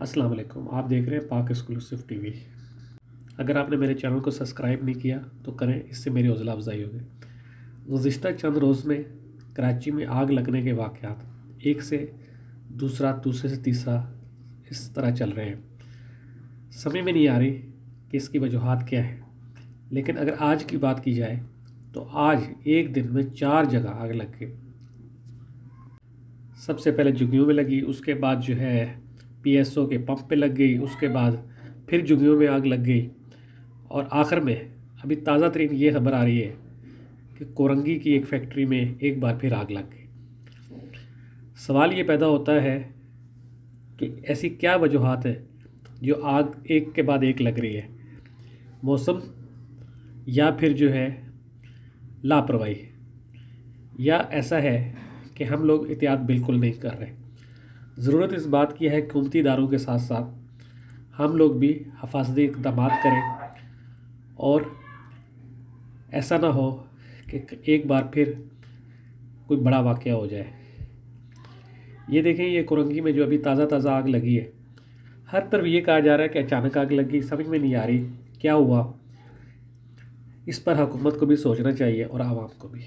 السلام علیکم، آپ دیکھ رہے ہیں پاک ایکسکلوسیو ٹی وی۔ اگر آپ نے میرے چینل کو سبسکرائب نہیں کیا تو کریں، اس سے میری حوصلہ افزائی ہوگی۔ گزشتہ چند روز میں کراچی میں آگ لگنے کے واقعات ایک سے دوسرا سے تیسرا اس طرح چل رہے ہیں۔ سمجھ میں نہیں آ رہی کہ اس کی وجوہات کیا ہیں، لیکن اگر آج کی بات کی جائے تو آج ایک دن میں 4 جگہ آگ لگ گئی۔ سب سے پہلے جھگیوں میں لگی، اس کے بعد جو ہے پی ایس او کے پمپ پہ لگ گئی، اس کے بعد پھر جھگیوں میں آگ لگ گئی، اور آخر میں ابھی تازہ ترین یہ خبر آ رہی ہے کہ کورنگی کی ایک فیکٹری میں ایک بار پھر آگ لگ گئی۔ سوال یہ پیدا ہوتا ہے کہ ایسی کیا وجوہات ہیں جو آگ ایک کے بعد ایک لگ رہی ہے؟ موسم، یا پھر جو ہے لاپرواہی، یا ایسا ہے کہ ہم لوگ احتیاط بالکل نہیں کر رہے؟ ضرورت اس بات کی ہے کہ حکومتی اداروں کے ساتھ ساتھ ہم لوگ بھی حفاظتی اقدامات کریں، اور ایسا نہ ہو کہ ایک بار پھر کوئی بڑا واقعہ ہو جائے۔ یہ دیکھیں، یہ کورنگی میں جو ابھی تازہ آگ لگی ہے، ہر طرف یہ کہا جا رہا ہے کہ اچانک آگ لگی، سمجھ میں نہیں آ رہی کیا ہوا۔ اس پر حکومت کو بھی سوچنا چاہیے اور عوام کو بھی۔